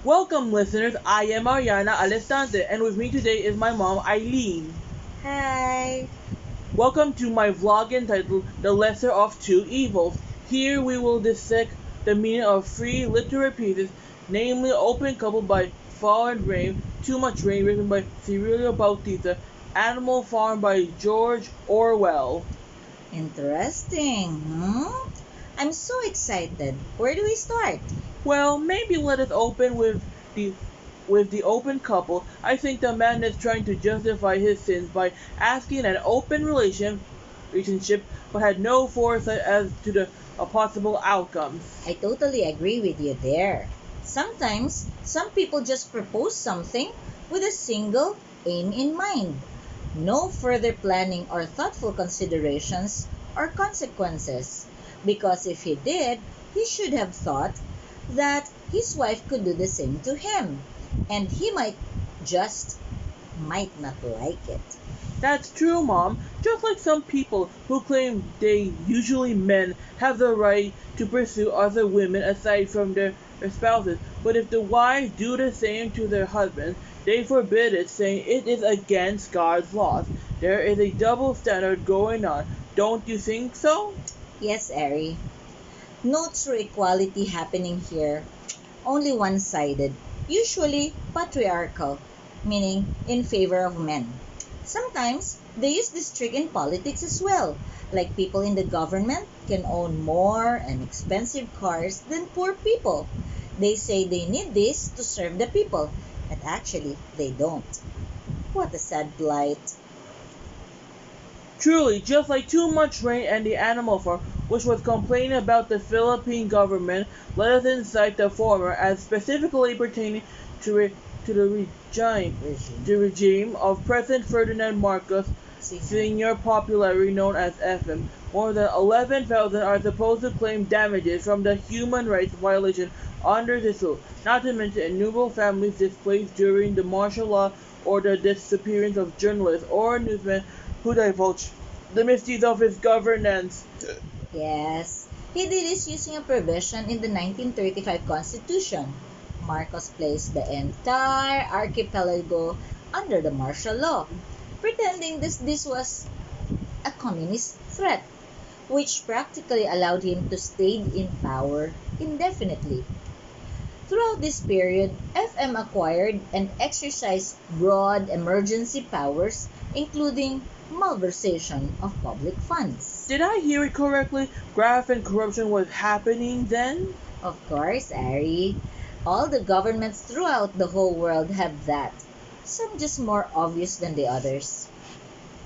Welcome, listeners. I am Ariana Alestante, and with me today is my mom, Eileen. Hi. Welcome to my vlog entitled The Lesser of Two Evils. Here we will dissect the meaning of three literary pieces, namely Open Couple by Fall and Rain, Too Much Rain written by Cirilio Bautista, Animal Farm by George Orwell. Interesting. I'm so excited. Where do we start? Well, maybe let us open the with the open couple. I think the man is trying to justify his sins by asking an open relationship but had no foresight as to the possible outcomes. I totally agree with you there. Sometimes, some people just propose something with a single aim in mind. No further planning or thoughtful considerations or consequences. Because if he did, he should have thought that his wife could do the same to him. And he just might not like it. That's true, Mom. Just like some people who claim they, usually men, have the right to pursue other women aside from their spouses. But if the wives do the same to their husbands, they forbid it, saying it is against God's laws. There is a double standard going on. Don't you think so? Yes, Ari. No true equality happening here. Only one-sided, usually patriarchal, meaning in favor of men. Sometimes they use this trick in politics as well, like people in the government can own more and expensive cars than poor people. They say they need this to serve the people, but actually they don't. What a sad plight. Truly, just like Too Much Rain and the Animal Farm, which was complaining about the Philippine government, let us incite the former as specifically pertaining to, to the regime of President Ferdinand Marcos Sr., popularly known as FM. More than 11,000 are supposed to claim damages from the human rights violation under this law, not to mention innumerable families displaced during the martial law or the disappearance of journalists or newsmen who divulged the misdeeds of his governance. Yes, he did this using a provision in the 1935 Constitution. Marcos placed the entire archipelago under the martial law, pretending this was a communist threat, which practically allowed him to stay in power indefinitely. Throughout this period, FM acquired and exercised broad emergency powers, including malversation of public funds. Did I hear it correctly? Graft and corruption was happening then? Of course, Ari. All the governments throughout the whole world have that. Some just more obvious than the others.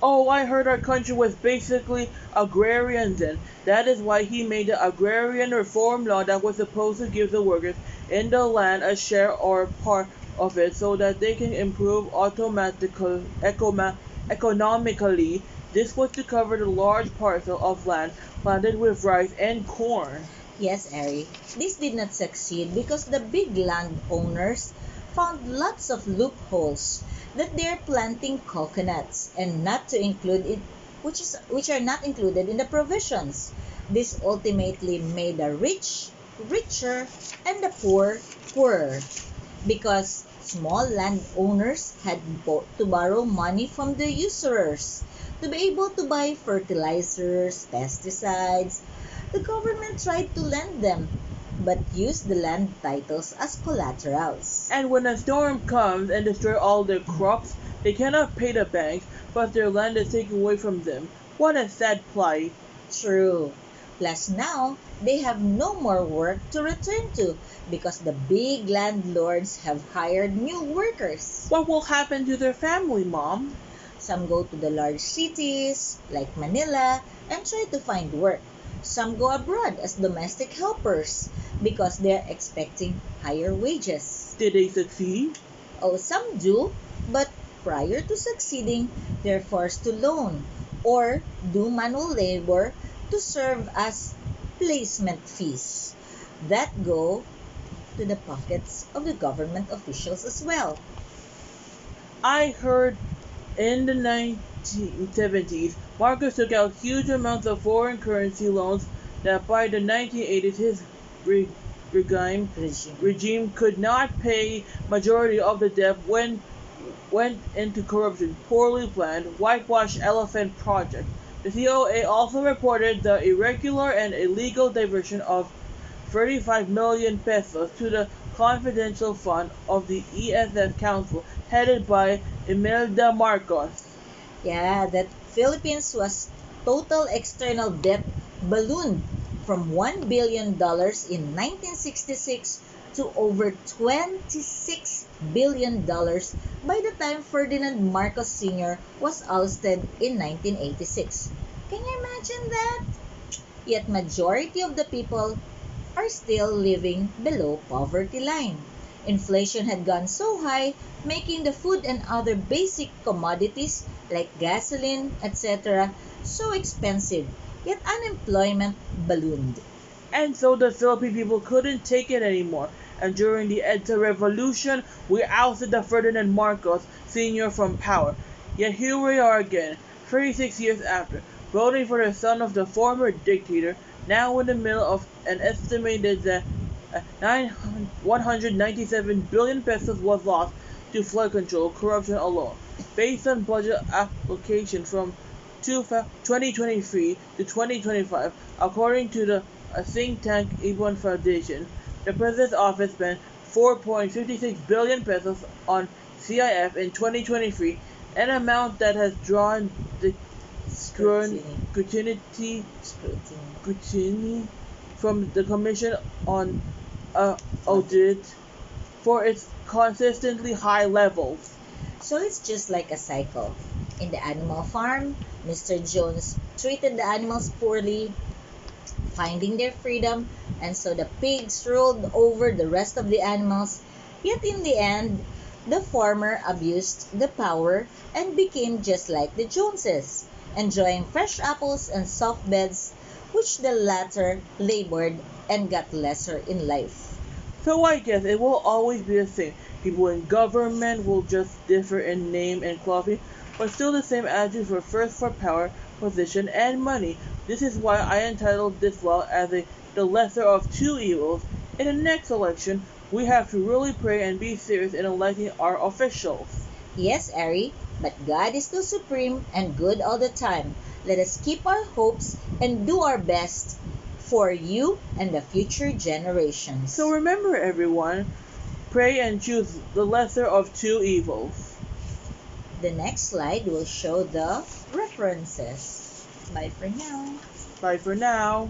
Oh, I heard our country was basically agrarian then. That is why he made the agrarian reform law that was supposed to give the workers in the land a share or part of it so that they can improve economically. This was to cover the large parcel of land planted with rice and corn. Yes, Ari. This did not succeed because the big landowners found lots of loopholes that they're planting coconuts and not to include it which are not included in the provisions. This ultimately made the rich richer and the poor poorer because small landowners had to borrow money from the usurers to be able to buy fertilizers, pesticides. The government tried to lend them but used the land titles as collaterals. And when a storm comes and destroys all their crops, they cannot pay the banks, but their land is taken away from them. What a sad plight. True. Plus now, they have no more work to return to because the big landlords have hired new workers. What will happen to their family, Mom? Some go to the large cities like Manila and try to find work. Some go abroad as domestic helpers because they're expecting higher wages. Did they succeed? Oh, some do, but prior to succeeding, they're forced to loan or do manual labor to serve as placement fees that go to the pockets of the government officials as well. I heard in the 1970s, Marcos took out huge amounts of foreign currency loans that by the 1980s his regime Regime. could not pay majority of the debt went into corruption, poorly planned, whitewash elephant project. The COA also reported the irregular and illegal diversion of 35 million pesos to the confidential fund of the ESS Council headed by Imelda Marcos. Yeah, that Philippines was total external debt ballooned from $1 billion in 1966 to over $26 billion by the time Ferdinand Marcos Sr. was ousted in 1986. Can you imagine that? Yet majority of the people are still living below poverty line. Inflation had gone so high, making the food and other basic commodities like gasoline, etc., so expensive, yet unemployment ballooned. And so the Philippine people couldn't take it anymore. And during the EDSA revolution, we ousted the Ferdinand Marcos Sr. from power. Yet here we are again, 36 years after, voting for the son of the former dictator, now in the middle of an estimated that 197 billion pesos was lost to flood control corruption alone, based on budget application from 2023 to 2025, according to the think tank Ibon Foundation. The President's office spent 4.56 billion pesos on CIF in 2023, an amount that has drawn the Scrutiny. scrutiny Scrutiny. scrutiny from the Commission on Audit for its consistently high levels. So it's just like a cycle. In the animal farm, Mr. Jones treated the animals poorly, finding their freedom, and so the pigs ruled over the rest of the animals. Yet in the end, the farmer abused the power and became just like the Joneses, enjoying fresh apples and soft beds, which the latter labored and got lesser in life. So I guess it will always be the same. People in government will just differ in name and clothing, but still the same attitude for first for power, position, and money. This is why I entitled this law as the lesser of two evils. In the next election, we have to really pray and be serious in electing our officials. Yes, Ari, but God is still supreme and good all the time. Let us keep our hopes and do our best for you and the future generations. So remember everyone, pray and choose the lesser of two evils. The next slide will show the references. Bye for now. Bye for now.